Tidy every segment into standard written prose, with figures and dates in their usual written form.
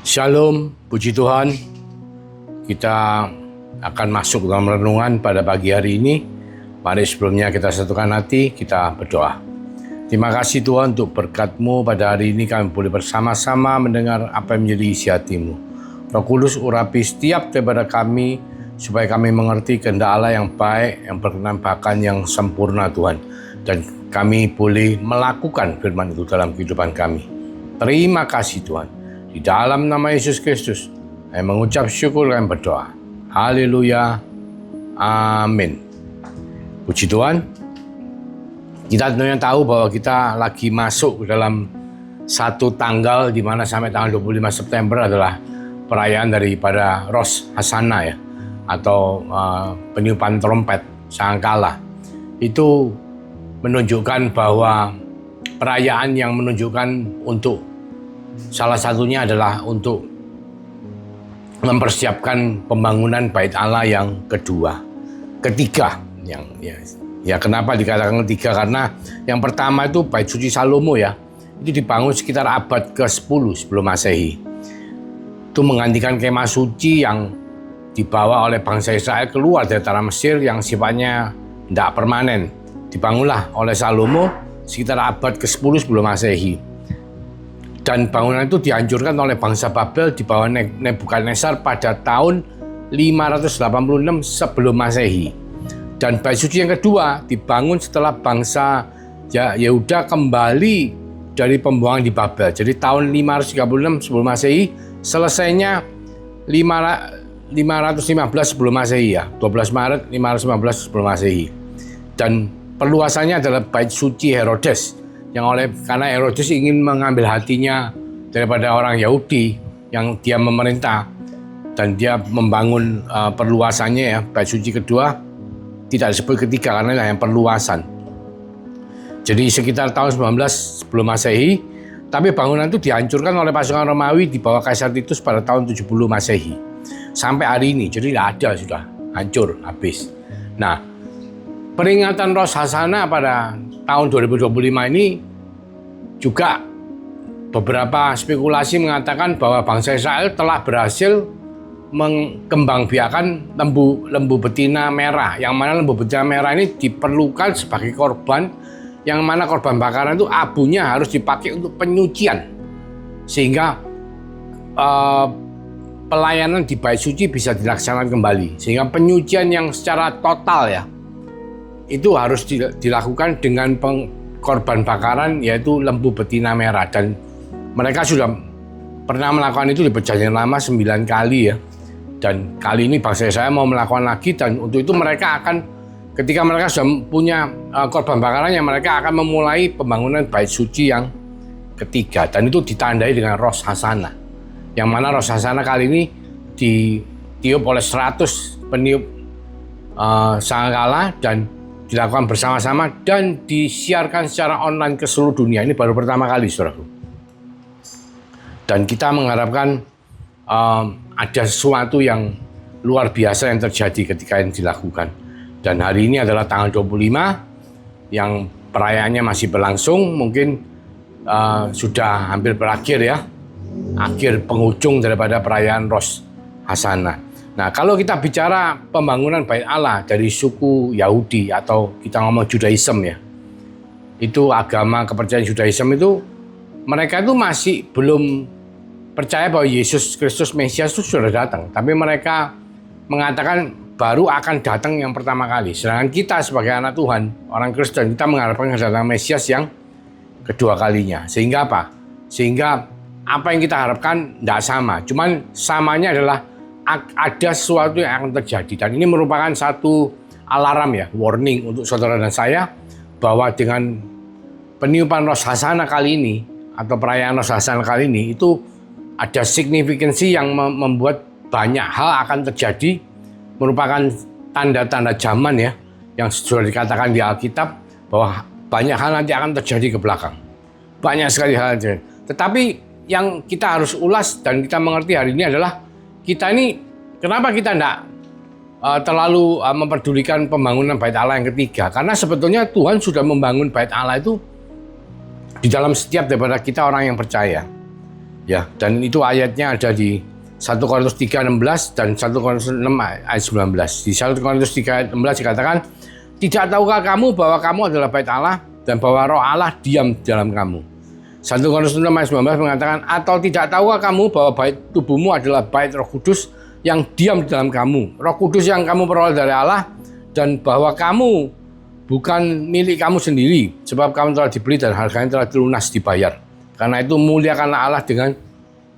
Shalom, puji Tuhan. Kita akan masuk dalam renungan pada pagi hari ini. Mari sebelumnya kita satukan hati, kita berdoa. Terima kasih Tuhan untuk berkat-Mu pada hari ini kami boleh bersama-sama mendengar apa yang menjadi isi hati-Mu. Roh Kudus urapi setiap daripada kami supaya kami mengerti kehendak Allah yang baik, yang berkenan bahkan yang sempurna Tuhan. Dan kami boleh melakukan firman itu dalam kehidupan kami. Terima kasih Tuhan. Di dalam nama Yesus Kristus, saya mengucap syukur dan berdoa. Haleluya. Amin. Puji Tuhan. Kita tentunya tahu bahwa kita lagi masuk ke dalam satu tanggal di mana sampai tanggal 25 September adalah perayaan daripada Rosh Hashanah ya, atau peniupan trompet sangkala. Itu menunjukkan bahwa perayaan yang menunjukkan untuk salah satunya adalah untuk mempersiapkan pembangunan Bait Allah yang ketiga. Ya kenapa dikatakan ketiga? Karena yang pertama itu Bait Suci Salomo ya, itu dibangun sekitar abad ke-10 sebelum Masehi. Itu menggantikan kemah suci yang dibawa oleh bangsa Israel keluar dari tanah Mesir yang sifatnya tidak permanen. Dibangunlah oleh Salomo sekitar abad ke-10 sebelum Masehi. Dan bangunan itu dihancurkan oleh bangsa Babel di bawah Nebukadnezar pada tahun 586 sebelum Masehi. Dan Bait Suci yang kedua dibangun setelah bangsa Yehuda kembali dari pembuangan di Babel. Jadi tahun 536 sebelum Masehi, selesainya 515 sebelum Masehi ya, 12 Maret 515 sebelum Masehi. Dan perluasannya adalah Bait Suci Herodes, karena Herodes ingin mengambil hatinya daripada orang Yahudi yang dia memerintah, dan dia membangun perluasannya ya. Bait Suci kedua tidak disebut ketiga karena yang perluasan. Jadi sekitar tahun 19 sebelum Masehi, tapi bangunan itu dihancurkan oleh pasukan Romawi di bawah Kaisar Titus pada tahun 70 Masehi. Sampai hari ini, jadi tidak ada, sudah hancur, habis. Nah, peringatan Rosh Hashanah pada tahun 2025 ini juga beberapa spekulasi mengatakan bahwa bangsa Israel telah berhasil mengembangbiakan lembu betina merah, yang mana lembu betina merah ini diperlukan sebagai korban, yang mana korban bakaran itu abunya harus dipakai untuk penyucian, sehingga pelayanan di Bait Suci bisa dilaksanakan kembali, sehingga penyucian yang secara total ya itu harus dilakukan dengan korban bakaran, yaitu lembu betina merah. Dan mereka sudah pernah melakukan itu di Perjanjian Lama 9 kali ya. Dan kali ini bangsa Israel mau melakukan lagi, dan untuk itu mereka akan, ketika mereka sudah punya korban bakarannya, mereka akan memulai pembangunan Bait Suci yang ketiga. Dan itu ditandai dengan Rosh Hashanah, yang mana Rosh Hashanah kali ini ditiup oleh 100 peniup sangkala dan dilakukan bersama-sama dan disiarkan secara online ke seluruh dunia. Ini baru pertama kali, saudaraku. Dan kita mengharapkan ada sesuatu yang luar biasa yang terjadi ketika ini dilakukan. Dan hari ini adalah tanggal 25 yang perayaannya masih berlangsung, mungkin sudah hampir berakhir ya, akhir penghujung daripada perayaan Rosh Hashanah. Nah, kalau kita bicara pembangunan Bait Allah dari suku Yahudi atau kita ngomong Judaism ya, itu agama kepercayaan Judaism itu, mereka itu masih belum percaya bahwa Yesus Kristus Mesias itu sudah datang, tapi mereka mengatakan baru akan datang yang pertama kali. Sedangkan kita sebagai anak Tuhan, orang Kristen, kita mengharapkan kedatangan Mesias yang kedua kalinya. Sehingga apa? Sehingga apa yang kita harapkan tidak sama, cuman samanya adalah ada sesuatu yang akan terjadi. Dan ini merupakan satu alarm ya, warning untuk saudara dan saya, bahwa dengan peniupan Rosh Hashanah kali ini atau perayaan Rosh Hashanah kali ini, itu ada signifikansi yang membuat banyak hal akan terjadi, merupakan tanda-tanda zaman ya, yang sudah dikatakan di Alkitab bahwa banyak hal nanti akan terjadi ke belakang. Banyak sekali hal terjadi. Tetapi yang kita harus ulas dan kita mengerti hari ini adalah, kita ini, kenapa kita tidak terlalu memperdulikan pembangunan Bait Allah yang ketiga? Karena sebetulnya Tuhan sudah membangun Bait Allah itu di dalam setiap daripada kita orang yang percaya. Ya, dan itu ayatnya ada di 1 Korintus 3:16 dan 1 Korintus 6 ayat 19. Di 1 Korintus 3:16 dikatakan, "Tidak tahukah kamu bahwa kamu adalah bait Allah dan bahwa Roh Allah diam dalam kamu?" 1 Korintus 6 ayat 19 mengatakan, "Atau tidak tahukah kamu bahwa bait tubuhmu adalah bait Roh Kudus yang diam di dalam kamu, Roh Kudus yang kamu peroleh dari Allah, dan bahwa kamu bukan milik kamu sendiri, sebab kamu telah dibeli dan harganya telah lunas dibayar. Karena itu muliakanlah Allah dengan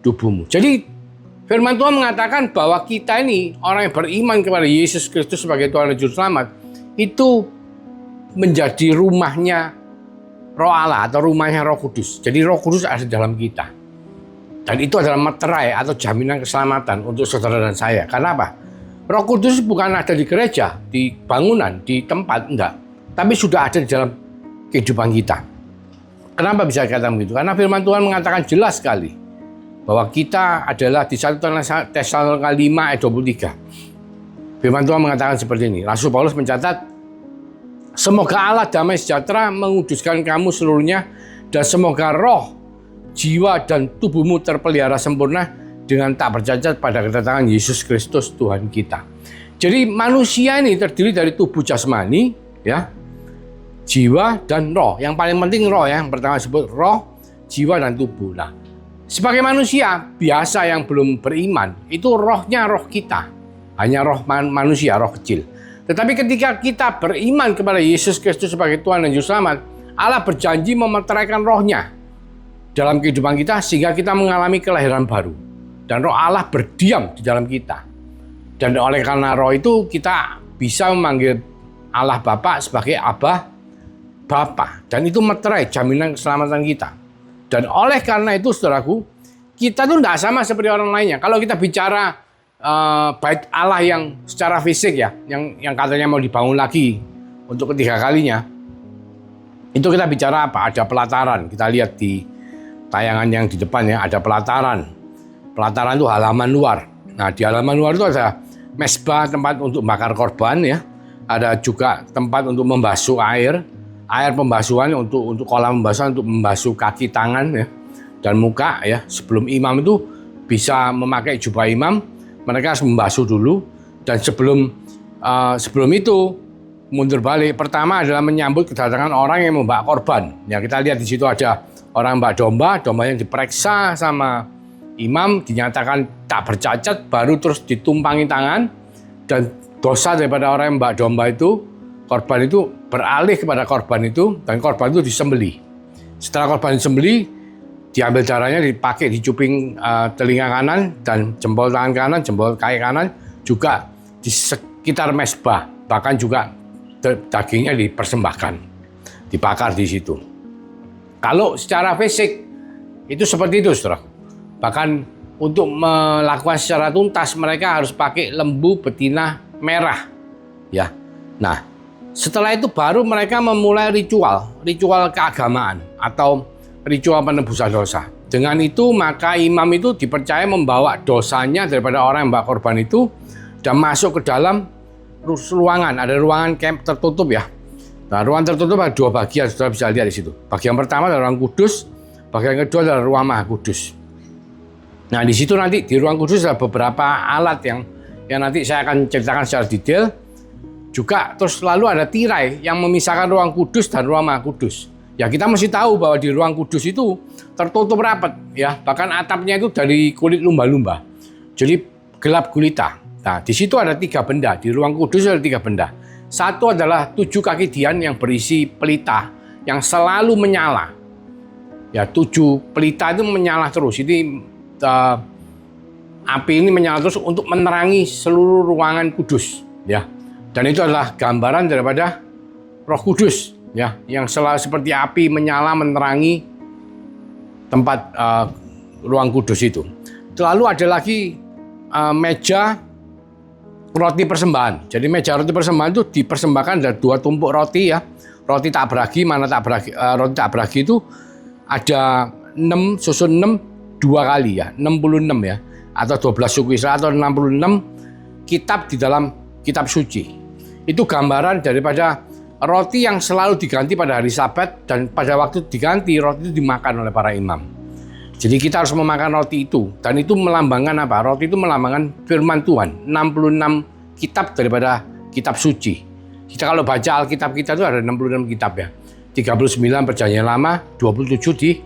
tubuhmu." Jadi firman Tuhan mengatakan bahwa kita ini, orang yang beriman kepada Yesus Kristus sebagai Tuhan dan Juru Selamat, itu menjadi rumahnya Roh Allah atau rumahnya Roh Kudus. Jadi Roh Kudus ada di dalam kita. Dan itu adalah materai atau jaminan keselamatan untuk saudara dan saya. Karena apa? Roh Kudus bukan ada di gereja, di bangunan, di tempat, enggak. Tapi sudah ada di dalam kehidupan kita. Kenapa bisa dikatakan begitu? Karena firman Tuhan mengatakan jelas sekali bahwa kita adalah di 1 Tesalonika 5 ayat 23. Firman Tuhan mengatakan seperti ini. Rasul Paulus mencatat, "Semoga Allah damai sejahtera menguduskan kamu seluruhnya, dan semoga roh, jiwa, dan tubuhmu terpelihara sempurna dengan tak bercacat pada kedatangan Yesus Kristus Tuhan kita." Jadi manusia ini terdiri dari tubuh jasmani, ya, jiwa dan roh. Yang paling penting roh, ya. Yang pertama disebut roh, jiwa, dan tubuh. Nah, sebagai manusia biasa yang belum beriman, itu rohnya roh kita. Hanya roh manusia, roh kecil. Tetapi ketika kita beriman kepada Yesus Kristus sebagai Tuhan dan Juru Selamat, Allah berjanji memeteraikan rohnya dalam kehidupan kita sehingga kita mengalami kelahiran baru. Dan roh Allah berdiam di dalam kita. Dan oleh karena roh itu kita bisa memanggil Allah Bapa sebagai Abah, Bapa. Dan itu meterai jaminan keselamatan kita. Dan oleh karena itu, saudaraku, kita tuh tidak sama seperti orang lainnya. Kalau kita bicara bait Allah yang secara fisik, ya, yang katanya mau dibangun lagi untuk ketiga kalinya, itu kita bicara apa? Ada pelataran. Kita lihat di tayangan yang di depan, ya, ada pelataran. Pelataran itu halaman luar. Nah, di halaman luar itu ada mesbah, tempat untuk bakar korban, ya. Ada juga tempat untuk membasuh air pembasuhan untuk kolam pembasuhan untuk membasuh kaki, tangan, ya, dan muka, ya. Sebelum imam itu bisa memakai jubah imam, mereka harus membasuh dulu. Dan sebelum itu mundur balik. Pertama adalah menyambut kedatangan orang yang membawa korban. Ya, kita lihat di situ ada orang yang bawa domba yang diperiksa sama imam, dinyatakan tak bercacat, baru terus ditumpangi tangan, dan dosa daripada orang yang membawa domba itu, korban itu, beralih kepada korban itu, dan korban itu disembelih. Setelah korban disembelih, diambil darahnya, dipakai di cuping telinga kanan dan jempol tangan kanan, jempol kaki kanan, juga di sekitar mesbah, bahkan juga dagingnya dipersembahkan, dibakar di situ. Kalau secara fisik itu seperti itu, saudara. Bahkan untuk melakukan secara tuntas mereka harus pakai lembu betina merah, ya. Nah, setelah itu baru mereka memulai ritual keagamaan atau ritual penebusan dosa. Dengan itu maka imam itu dipercaya membawa dosanya daripada orang yang membawa korban itu dan masuk ke dalam ruangan. Ada ruangan camp tertutup, ya. Nah, ruangan tertutup ada dua bagian, saudara bisa lihat di situ. Bagian pertama adalah ruang kudus, bagian kedua adalah ruang maha kudus. Nah, di situ nanti di ruang kudus ada beberapa alat yang nanti saya akan ceritakan secara detail. Juga terus lalu ada tirai yang memisahkan ruang kudus dan ruang maha kudus. Ya, kita mesti tahu bahwa di ruang kudus itu tertutup rapat, ya. Bahkan atapnya itu dari kulit lumba-lumba. Jadi gelap gulita. Nah, di situ ada 3 benda. Di ruang kudus ada 3 benda. Satu adalah 7 kaki dian yang berisi pelita yang selalu menyala. Ya, 7 pelita itu menyala terus. Ini api ini menyala terus untuk menerangi seluruh ruangan kudus, ya. Dan itu adalah gambaran daripada Roh Kudus, ya, yang selalu seperti api menyala menerangi tempat ruang kudus itu. Lalu ada lagi meja roti persembahan. Jadi meja roti persembahan itu dipersembahkan ada 2 tumpuk roti, ya. Roti tak beragi, roti tak beragi itu ada 6 susun 6 2 kali, ya, 66, ya, atau 12 suku Israel atau 66 kitab di dalam kitab suci. Itu gambaran daripada roti yang selalu diganti pada hari Sabat, dan pada waktu diganti roti itu dimakan oleh para imam. Jadi kita harus memakan roti itu. Dan itu melambangkan apa? Roti itu melambangkan firman Tuhan. 66 kitab daripada kitab suci. Kita kalau baca Alkitab kita itu ada 66 kitab ya. 39 perjanjian lama, 27 di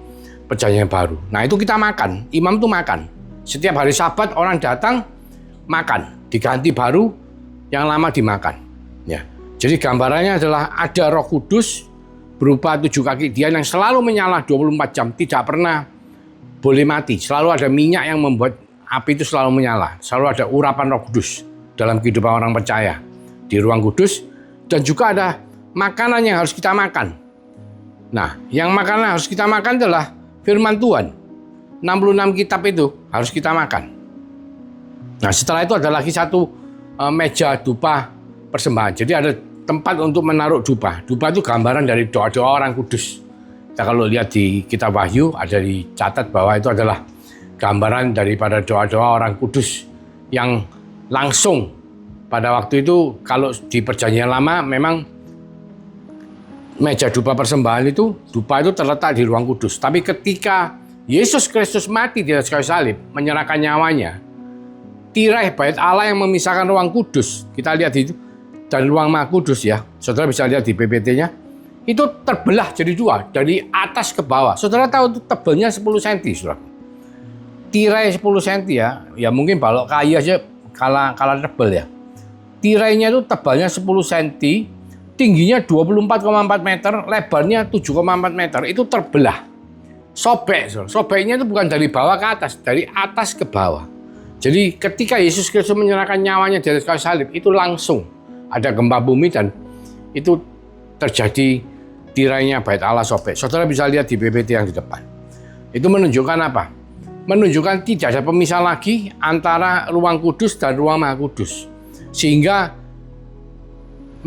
perjanjian baru. Nah itu kita makan. Imam itu makan. Setiap hari Sabat orang datang makan. Diganti baru, yang lama dimakan. Ya. Jadi gambarannya adalah ada Roh Kudus berupa 7 kaki dia yang selalu menyala 24 jam. Tidak pernah boleh mati. Selalu ada minyak yang membuat api itu selalu menyala. Selalu ada urapan Roh Kudus dalam kehidupan orang percaya di ruang kudus. Dan juga ada makanan yang harus kita makan. Nah, yang makanan harus kita makan adalah firman Tuhan. 66 kitab itu harus kita makan. Nah, setelah itu ada lagi satu meja dupa persembahan. Jadi ada tempat untuk menaruh dupa. Dupa itu gambaran dari doa-doa orang kudus. Kita kalau lihat di kitab Wahyu ada dicatat bahwa itu adalah gambaran daripada doa-doa orang kudus yang langsung pada waktu itu. Kalau di perjanjian lama memang meja dupa persembahan itu, dupa itu terletak di ruang kudus. Tapi ketika Yesus Kristus mati di atas kayu salib, menyerahkan nyawanya, tirai bait Allah yang memisahkan ruang kudus, kita lihat itu, dan ruang maha kudus ya, saudara bisa lihat di PPT-nya, itu terbelah jadi dua, dari atas ke bawah. Saudara tahu itu tebalnya 10 cm, saudara. Tirai 10 cm ya mungkin balok kayu aja kalah tebal ya. Tirainya itu tebalnya 10 cm, tingginya 24,4 meter, lebarnya 7,4 meter, itu terbelah. Sobek, saudara. Sobeknya itu bukan dari bawah ke atas, dari atas ke bawah. Jadi ketika Yesus Kristus menyerahkan nyawanya di atas kayu salib, itu langsung ada gempa bumi dan itu terjadi tirainya bait Allah sobek. Saudara bisa lihat di PPT yang di depan. Itu menunjukkan apa? Menunjukkan tidak ada pemisah lagi antara ruang kudus dan ruang maha kudus. Sehingga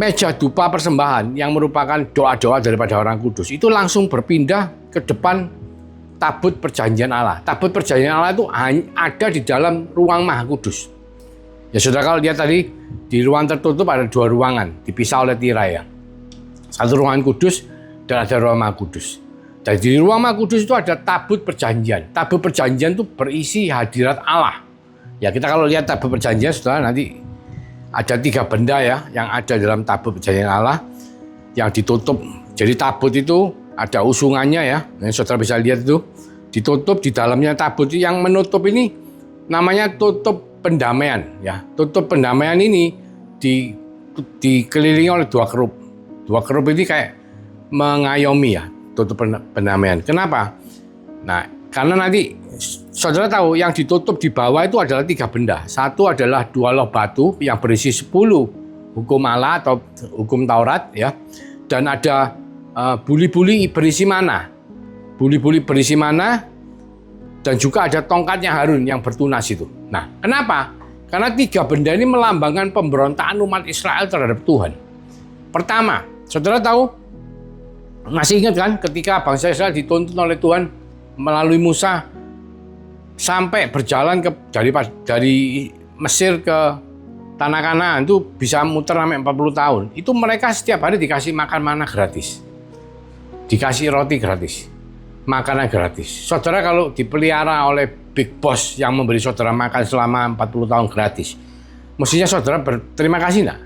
meja dupa persembahan yang merupakan doa-doa daripada orang kudus itu langsung berpindah ke depan tabut perjanjian Allah. Tabut perjanjian Allah itu ada di dalam ruang maha kudus. Ya saudara kalau lihat tadi di ruang tertutup ada 2 ruangan dipisah oleh tirai ya. Satu ruangan kudus dan ada ruang maha kudus. Dan di ruang maha kudus itu ada tabut perjanjian. Tabut perjanjian itu berisi hadirat Allah. Ya kita kalau lihat tabut perjanjian saudara nanti ada 3 benda ya yang ada dalam tabut perjanjian Allah yang ditutup. Jadi tabut itu ada usungannya ya. Nah, saudara bisa lihat itu ditutup di dalamnya tabut yang menutup ini namanya tutup pendamaian ya. Tutup pendamaian ini dikelilingi oleh 2 kerup. 2 kerup ini kayak mengayomi ya tutup pendamaian. Kenapa? Nah, karena nanti saudara tahu yang ditutup di bawah itu adalah 3 benda. Satu adalah 2 loh batu yang berisi 10 hukum Allah atau hukum Taurat ya. Dan ada buli-buli berisi mana. Buli-buli berisi mana dan juga ada tongkatnya Harun yang bertunas itu. Nah, kenapa? Karena 3 benda ini melambangkan pemberontakan umat Israel terhadap Tuhan. Pertama, saudara tahu, masih ingat kan ketika bangsa Israel dituntun oleh Tuhan melalui Musa sampai berjalan dari Mesir ke Tanah Kanaan itu bisa muter sampai 40 tahun. Itu mereka setiap hari dikasih makan mana gratis. Dikasih roti gratis. Makanan gratis. Saudara kalau dipelihara oleh Big Boss yang memberi saudara makan selama 40 tahun gratis, mestinya saudara berterima kasih enggak?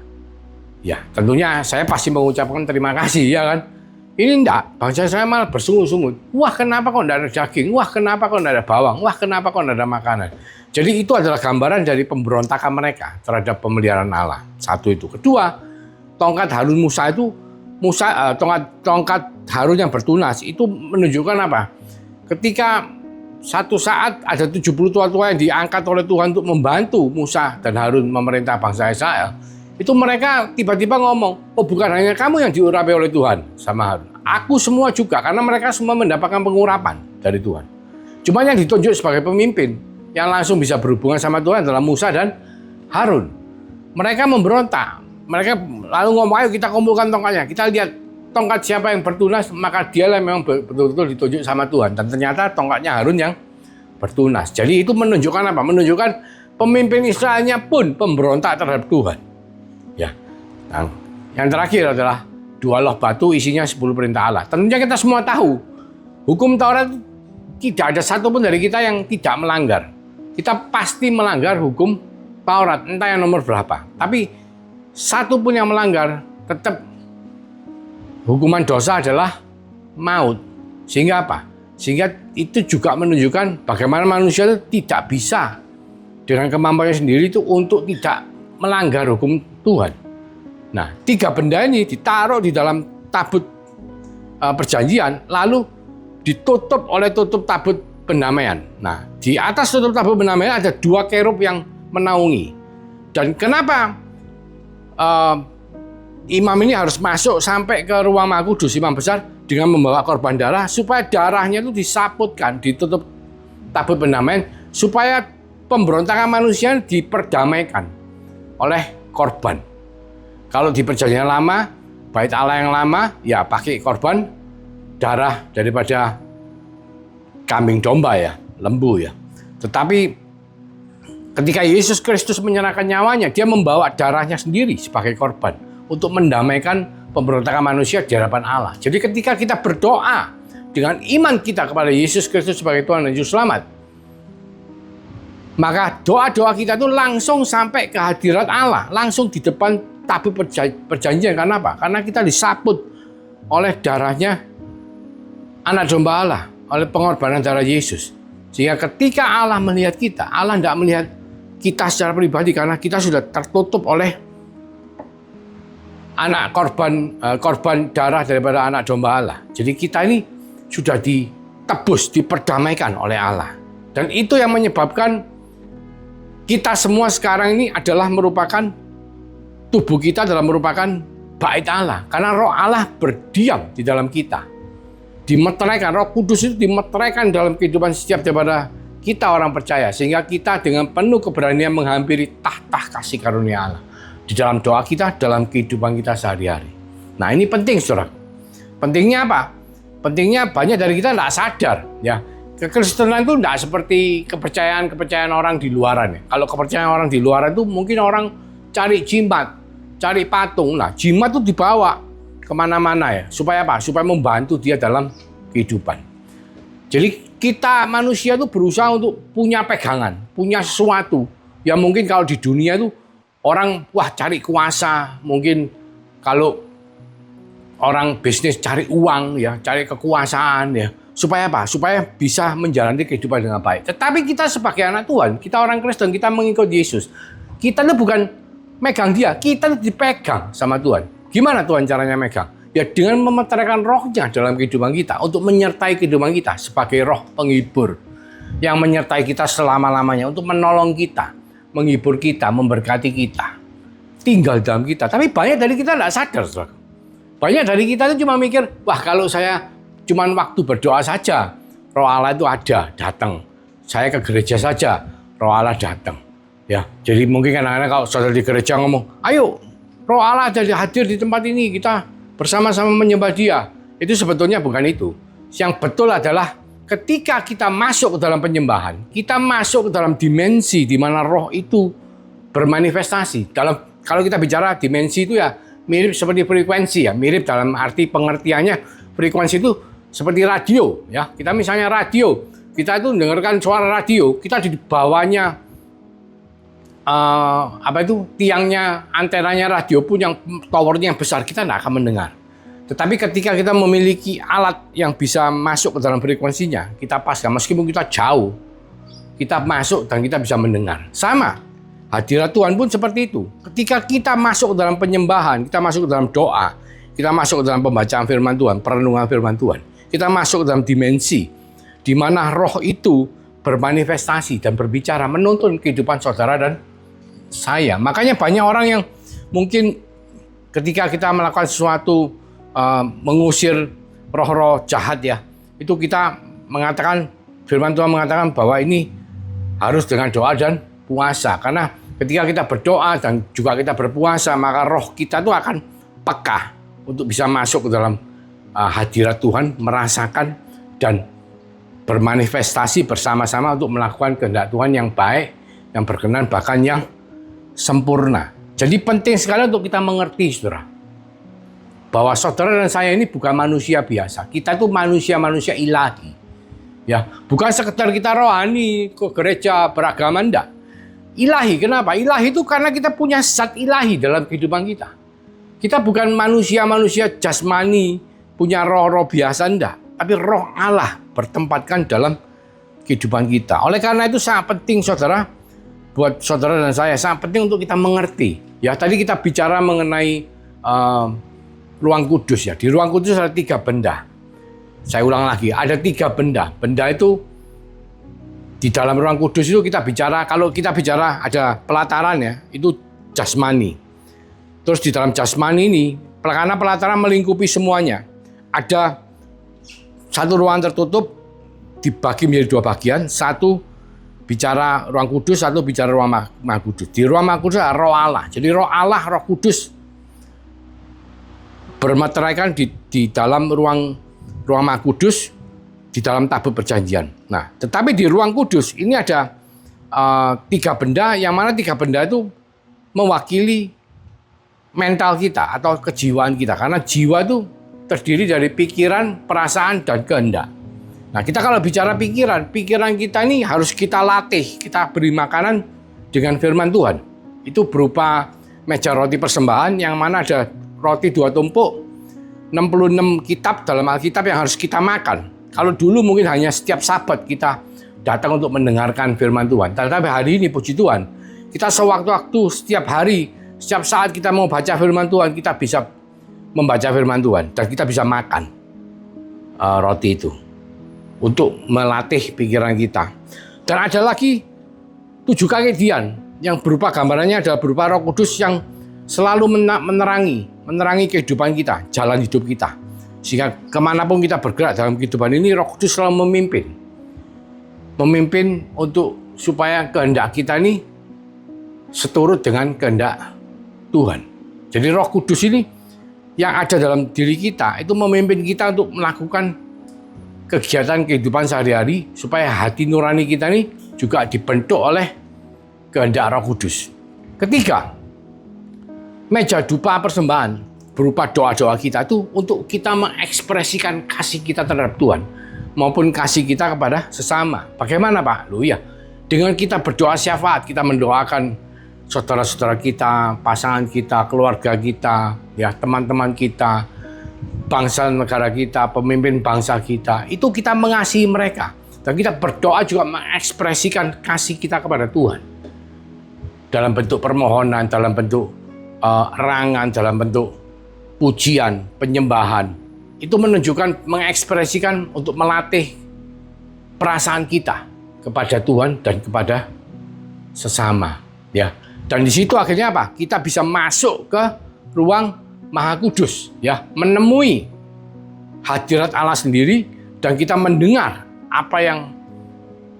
Ya, tentunya saya pasti mengucapkan terima kasih, ya kan? Ini enggak, bangsa saya malah bersungut-sungut. Wah, kenapa kok enggak ada daging? Wah, kenapa kok enggak ada bawang? Wah, kenapa kok enggak ada makanan? Jadi itu adalah gambaran dari pemberontakan mereka terhadap pemeliharaan Allah. Satu itu. Kedua, tongkat Harun Musa itu tongkat Harun yang bertunas itu menunjukkan apa? Ketika satu saat ada 70 tua-tua yang diangkat oleh Tuhan untuk membantu Musa dan Harun memerintah bangsa Israel. Itu mereka tiba-tiba ngomong, oh bukan hanya kamu yang diurapi oleh Tuhan sama Harun. Aku semua juga, karena mereka semua mendapatkan pengurapan dari Tuhan. Cuma yang ditunjuk sebagai pemimpin, yang langsung bisa berhubungan sama Tuhan adalah Musa dan Harun. Mereka memberontak. Mereka lalu ngomong, ayo kita kumpulkan tongkatnya. Kita lihat tongkat siapa yang bertunas, maka dialah memang betul-betul ditunjuk sama Tuhan. Dan ternyata tongkatnya Harun yang bertunas. Jadi itu menunjukkan apa? Menunjukkan pemimpin Israelnya pun pemberontak terhadap Tuhan. Ya. Nah, yang terakhir adalah 2 loh batu isinya 10 perintah Allah. Tentunya kita semua tahu hukum Taurat tidak ada satupun dari kita yang tidak melanggar. Kita pasti melanggar hukum Taurat, entah yang nomor berapa. Tapi satupun yang melanggar, tetap hukuman dosa adalah maut. Sehingga apa? Sehingga itu juga menunjukkan bagaimana manusia itu tidak bisa dengan kemampuannya sendiri itu untuk tidak melanggar hukum Tuhan. Nah, 3 benda ini ditaruh di dalam tabut perjanjian, lalu ditutup oleh tutup tabut pendamaian. Nah, di atas tutup tabut pendamaian ada 2 kerub yang menaungi. Dan kenapa imam ini harus masuk sampai ke ruang Maha Kudus, imam besar, dengan membawa korban darah, supaya darahnya itu disaputkan, ditutup tabut pendamaian, supaya pemberontakan manusia diperdamaikan oleh korban. Kalau di perjanjian lama, bait Allah yang lama, ya pakai korban darah daripada kambing domba ya, lembu ya. Tetapi ketika Yesus Kristus menyerahkan nyawanya, dia membawa darahnya sendiri sebagai korban untuk mendamaikan pemberontakan manusia di hadapan Allah. Jadi ketika kita berdoa dengan iman kita kepada Yesus Kristus sebagai Tuhan dan Juru Selamat, maka doa-doa kita itu langsung sampai ke hadirat Allah, langsung di depan tabut perjanjian. Karena apa? Karena kita disaput oleh darahnya anak domba Allah, oleh pengorbanan darah Yesus. Sehingga ketika Allah melihat kita, Allah tidak melihat kita secara pribadi karena kita sudah tertutup oleh anak korban darah daripada anak domba Allah. Jadi kita ini sudah ditebus, diperdamaikan oleh Allah. Dan itu yang menyebabkan kita semua sekarang ini adalah merupakan tubuh kita adalah merupakan bait Allah. Karena roh Allah berdiam di dalam kita. Dimeteraikan, Roh Kudus itu dimeteraikan dalam kehidupan setiap daripada kita orang percaya. Sehingga kita dengan penuh keberanian menghampiri tahta kasih karunia Allah. Di dalam doa kita, dalam kehidupan kita sehari-hari. Nah, ini penting, saudara. Pentingnya apa? Pentingnya banyak dari kita tidak sadar. Ya, kekristenan itu tidak seperti kepercayaan orang di luaran. Ya. Kalau kepercayaan orang di luaran itu mungkin orang cari jimat, cari patung. Nah, jimat itu dibawa kemana-mana ya. Supaya apa? Supaya membantu dia dalam kehidupan. Jadi kita manusia itu berusaha untuk punya pegangan, punya sesuatu. Yang mungkin kalau di dunia itu orang cari kuasa, mungkin kalau orang bisnis cari uang ya, cari kekuasaan ya, supaya apa? Supaya bisa menjalani kehidupan dengan baik. Tetapi kita sebagai anak Tuhan, kita orang Kristen, kita mengikuti Yesus. Kita itu bukan megang dia, kita itu dipegang sama Tuhan. Gimana Tuhan caranya megang? Ya dengan memeteraikan rohnya dalam kehidupan kita untuk menyertai kehidupan kita sebagai roh penghibur yang menyertai kita selama-lamanya untuk menolong kita, menghibur kita, memberkati kita, tinggal dalam kita. Tapi banyak dari kita tidak sadar, saudara. Banyak dari kita itu cuma mikir, wah kalau saya cuma waktu berdoa saja, roh Allah itu ada, datang. Saya ke gereja saja, roh Allah datang. Ya, jadi mungkin kadang-kadang kalau saudara di gereja ngomong, ayo roh Allah ada hadir di tempat ini, kita bersama-sama menyembah dia. Itu sebetulnya bukan itu. Yang betul adalah ketika kita masuk ke dalam penyembahan, kita masuk ke dalam dimensi di mana roh itu bermanifestasi. Kalau kita bicara dimensi itu ya mirip seperti frekuensi ya, mirip dalam arti pengertiannya. Frekuensi itu seperti radio ya. Kita misalnya radio, kita itu mendengarkan suara radio, kita di bawahnya tiangnya, antenanya radio pun yang towernya yang besar, kita tidak akan mendengar. Tetapi ketika kita memiliki alat yang bisa masuk ke dalam frekuensinya, kita paskan, meskipun kita jauh, kita masuk dan kita bisa mendengar. Sama, hadirat Tuhan pun seperti itu. Ketika kita masuk ke dalam penyembahan, kita masuk ke dalam doa, kita masuk ke dalam pembacaan firman Tuhan, perenungan firman Tuhan, kita masuk ke dalam dimensi di mana roh itu bermanifestasi dan berbicara, menuntun kehidupan saudara dan saya. Makanya banyak orang yang mungkin ketika kita melakukan sesuatu, mengusir roh-roh jahat ya, itu kita mengatakan, firman Tuhan mengatakan bahwa ini harus dengan doa dan puasa. Karena ketika kita berdoa dan juga kita berpuasa, maka roh kita itu akan peka untuk bisa masuk ke dalam hadirat Tuhan, merasakan dan bermanifestasi bersama-sama untuk melakukan kehendak Tuhan yang baik, yang berkenan, bahkan yang sempurna. Jadi penting sekali untuk kita mengerti, saudara, bahwa saudara dan saya ini bukan manusia biasa. Kita itu manusia-manusia ilahi Ya, bukan sekedar kita rohani ke gereja beragama, enggak. Ilahi, kenapa? Ilahi itu karena kita punya zat ilahi dalam kehidupan kita. Kita bukan manusia-manusia jasmani, punya roh-roh biasa, enggak. Tapi roh Allah bertempatkan dalam kehidupan kita. Oleh karena itu sangat penting, saudara, buat saudara dan saya, sangat penting untuk kita mengerti. Ya, tadi kita bicara mengenai ruang kudus ya. Di ruang kudus ada 3 benda. Saya ulang lagi, ada 3 benda. Benda itu di dalam ruang kudus itu kita bicara, kalau kita bicara ada pelataran ya, itu jasmani. Terus di dalam jasmani ini, karena pelataran melingkupi semuanya, ada satu ruang tertutup dibagi menjadi 2 bagian, satu bicara ruang kudus, satu bicara ruang maha kudus. Di ruang maha kudus ada roh Allah. Jadi roh Allah, roh kudus bermeteraikan di dalam ruang maha kudus, di dalam tabut perjanjian. Nah, tetapi di ruang kudus ini ada 3 benda, yang mana 3 benda itu mewakili mental kita atau kejiwaan kita. Karena jiwa itu terdiri dari pikiran, perasaan, dan kehendak. Nah, kita kalau bicara pikiran kita ini harus kita latih, kita beri makanan dengan firman Tuhan. Itu berupa meja roti persembahan, yang mana ada roti 2 tumpuk, 66 kitab dalam Alkitab yang harus kita makan. Kalau dulu mungkin hanya setiap Sabat kita datang untuk mendengarkan firman Tuhan. Tetapi hari ini puji Tuhan, kita sewaktu-waktu, setiap hari, setiap saat kita mau baca firman Tuhan, kita bisa membaca firman Tuhan dan kita bisa makan roti itu untuk melatih pikiran kita. Dan ada lagi 7 kegiatan yang berupa gambarannya adalah berupa Roh Kudus yang selalu menerangi kehidupan kita, jalan hidup kita. Sehingga kemanapun kita bergerak dalam kehidupan ini, Roh Kudus selalu memimpin untuk supaya kehendak kita ini seturut dengan kehendak Tuhan. Jadi Roh Kudus ini yang ada dalam diri kita itu memimpin kita untuk melakukan kegiatan kehidupan sehari-hari supaya hati nurani kita ini juga dibentuk oleh kehendak Roh Kudus. Ketiga, meja dupa persembahan berupa doa-doa kita itu untuk kita mengekspresikan kasih kita terhadap Tuhan maupun kasih kita kepada sesama. Bagaimana, Pak? Loh ya, dengan kita berdoa syafaat, kita mendoakan saudara-saudara kita, pasangan kita, keluarga kita, ya, teman-teman kita, bangsa negara kita, pemimpin bangsa kita. Itu kita mengasihi mereka. Dan kita berdoa juga mengekspresikan kasih kita kepada Tuhan. Dalam bentuk permohonan, dalam bentuk erangan, dalam bentuk pujian, penyembahan. Itu menunjukkan, mengekspresikan untuk melatih perasaan kita kepada Tuhan dan kepada sesama, ya. Dan di situ akhirnya apa? Kita bisa masuk ke ruang Maha Kudus, ya, menemui hadirat Allah sendiri dan kita mendengar apa yang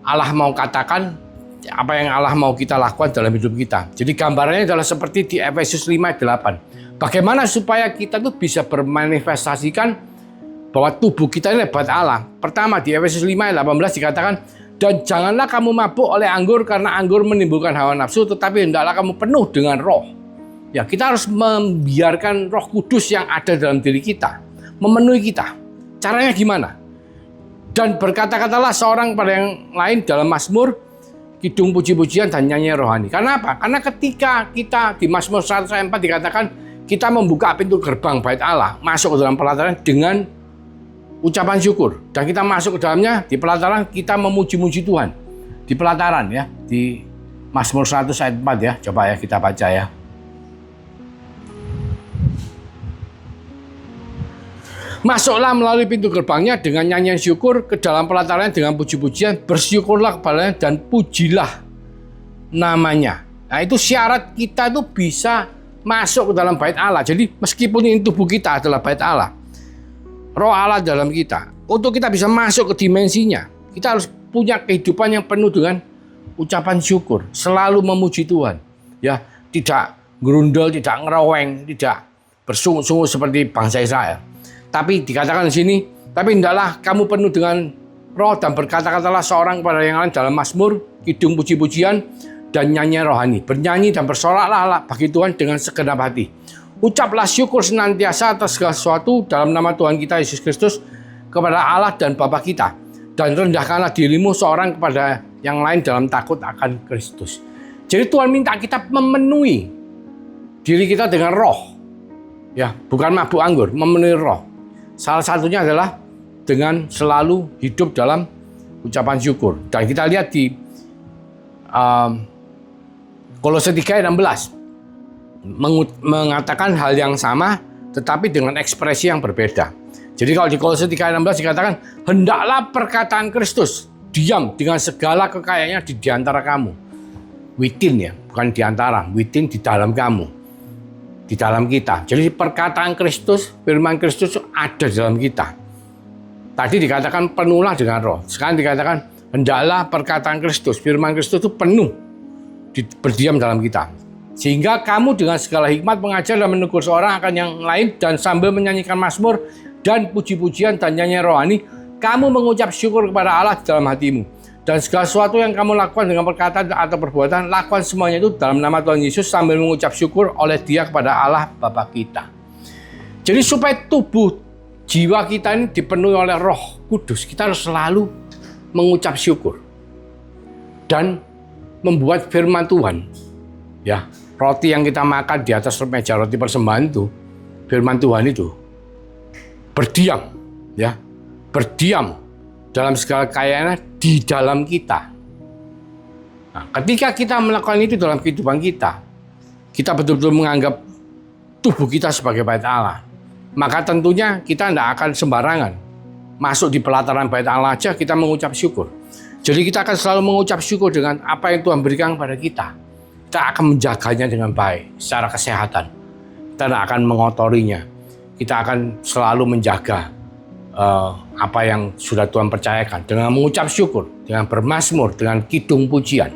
Allah mau katakan, apa yang Allah mau kita lakukan dalam hidup kita. Jadi gambarannya adalah seperti di Efesus 5:8. Bagaimana supaya kita tuh bisa bermanifestasikan bahwa tubuh kita ini lebat Allah. Pertama di Efesus 5:18 dikatakan, dan janganlah kamu mabuk oleh anggur karena anggur menimbulkan hawa nafsu, tetapi hendaklah kamu penuh dengan roh. Ya, kita harus membiarkan Roh Kudus yang ada dalam diri kita memenuhi kita. Caranya gimana? Dan berkata-katalah seorang pada yang lain dalam Mazmur, kidung puji-pujian dan nyanyian rohani. Karena apa? Karena ketika kita di Mazmur 104 dikatakan kita membuka pintu gerbang bait Allah, masuk ke dalam pelataran dengan ucapan syukur. Dan kita masuk ke dalamnya, di pelataran kita memuji-muji Tuhan. Di pelataran ya, di Mazmur 104 ya. Coba ya kita baca ya. Masuklah melalui pintu gerbangnya dengan nyanyian syukur, ke dalam pelatarannya dengan puji-pujian, bersyukurlah kepadanya dan pujilah namanya. Nah, itu syarat kita itu bisa masuk ke dalam bait Allah. Jadi meskipun ini tubuh kita adalah bait Allah, roh Allah dalam kita, untuk kita bisa masuk ke dimensinya, kita harus punya kehidupan yang penuh dengan ucapan syukur, selalu memuji Tuhan. Ya, tidak gerundel, tidak ngeroweng, tidak bersungut-sungut seperti bangsa Israel. Tapi dikatakan di sini, tapi hendaklah kamu penuh dengan roh dan berkata-katalah seorang kepada yang lain dalam Mazmur, kidung puji-pujian dan nyanyian rohani. Bernyanyi dan bersoraklah bagi Tuhan dengan segenap hati. Ucaplah syukur senantiasa atas segala sesuatu dalam nama Tuhan kita Yesus Kristus kepada Allah dan Bapa kita. dan rendahkanlah dirimu seorang kepada yang lain dalam takut akan Kristus. Jadi Tuhan minta kita memenuhi diri kita dengan roh. Ya, bukan mabuk anggur, memenuhi roh. Salah satunya adalah dengan selalu hidup dalam ucapan syukur. Dan kita lihat di Kolose 3 ayat 16 mengatakan hal yang sama tetapi dengan ekspresi yang berbeda. Jadi kalau di Kolose 3 ayat 16 dikatakan, hendaklah perkataan Kristus diam dengan segala kekayaannya di antara kamu. Within ya, bukan di antara, within di dalam kamu, di dalam kita. Jadi perkataan Kristus, firman Kristus ada di dalam kita. Tadi dikatakan penuhlah dengan roh. Sekarang dikatakan hendaklah perkataan Kristus, firman Kristus itu penuh, berdiam dalam kita. Sehingga kamu dengan segala hikmat mengajar dan menegur seorang akan yang lain, dan sambil menyanyikan mazmur dan puji-pujian dan nyanyian rohani, kamu mengucap syukur kepada Allah di dalam hatimu. Dan segala sesuatu yang kamu lakukan dengan perkataan atau perbuatan, lakukan semuanya itu dalam nama Tuhan Yesus sambil mengucap syukur oleh Dia kepada Allah Bapa kita. Jadi supaya tubuh jiwa kita ini dipenuhi oleh Roh Kudus, kita harus selalu mengucap syukur dan membuat firman Tuhan. Ya, roti yang kita makan di atas meja roti persembahan itu, firman Tuhan itu berdiam, ya, berdiam dalam segala kekayaannya di dalam kita. Nah, ketika kita melakukan itu dalam kehidupan kita, kita betul-betul menganggap tubuh kita sebagai bait Allah. Maka tentunya kita tidak akan sembarangan masuk di pelataran bait Allah aja kita mengucap syukur. Jadi kita akan selalu mengucap syukur dengan apa yang Tuhan berikan kepada kita. Kita akan menjaganya dengan baik secara kesehatan. Kita tidak akan mengotorinya. Kita akan selalu menjaga apa yang sudah Tuhan percayakan dengan mengucap syukur, dengan bermazmur, dengan kidung pujian.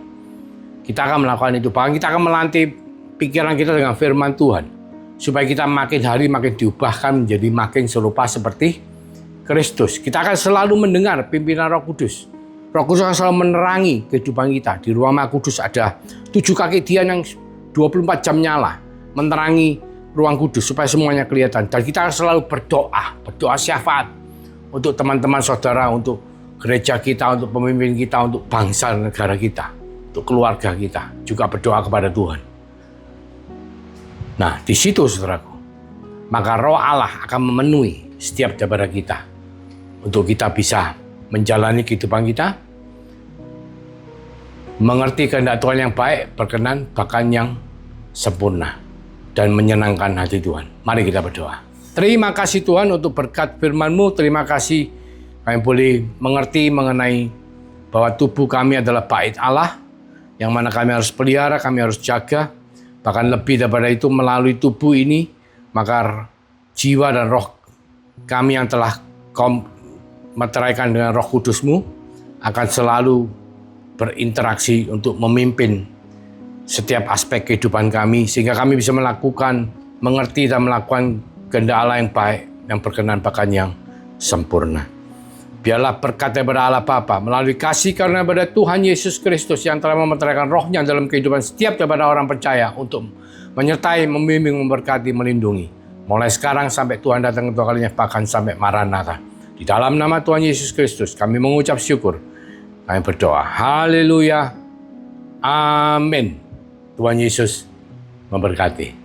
Kita akan melakukan itu. Bahkan kita akan melatih pikiran kita dengan firman Tuhan supaya kita makin hari makin diubahkan menjadi makin serupa seperti Kristus. Kita akan selalu mendengar pimpinan Roh Kudus. Roh Kudus akan selalu menerangi kehidupan kita. Di ruang Maha Kudus ada 7 kaki Dian yang 24 jam nyala, menerangi ruang kudus supaya semuanya kelihatan. Dan kita akan selalu berdoa syafaat untuk teman-teman saudara, untuk gereja kita, untuk pemimpin kita, untuk bangsa dan negara kita, untuk keluarga kita, juga berdoa kepada Tuhan. Nah, di situ saudaraku, maka Roh Allah akan memenuhi setiap daripada kita untuk kita bisa menjalani kehidupan kita, mengerti kehendak Tuhan yang baik, berkenan, bahkan yang sempurna, dan menyenangkan hati Tuhan. Mari kita berdoa. Terima kasih Tuhan untuk berkat firman-Mu. Terima kasih kami boleh mengerti mengenai bahwa tubuh kami adalah bait Allah, yang mana kami harus pelihara, kami harus jaga. Bahkan lebih daripada itu, melalui tubuh ini, maka jiwa dan roh kami yang telah Kau meteraikan dengan Roh Kudus-Mu akan selalu berinteraksi untuk memimpin setiap aspek kehidupan kami, sehingga kami bisa melakukan, mengerti dan melakukan kehendak Allah yang baik, yang berkenan, bahkan yang sempurna. Biarlah berkat daripada Allah Bapa melalui kasih karunia daripada Tuhan Yesus Kristus yang telah memeteraikan Roh-Nya dalam kehidupan setiap daripada orang percaya untuk menyertai, membimbing, memberkati, melindungi. Mulai sekarang sampai Tuhan datang kedua kalinya, bahkan sampai Maranatha. Di dalam nama Tuhan Yesus Kristus kami mengucap syukur. Kami berdoa. Haleluya. Amin. Tuhan Yesus memberkati.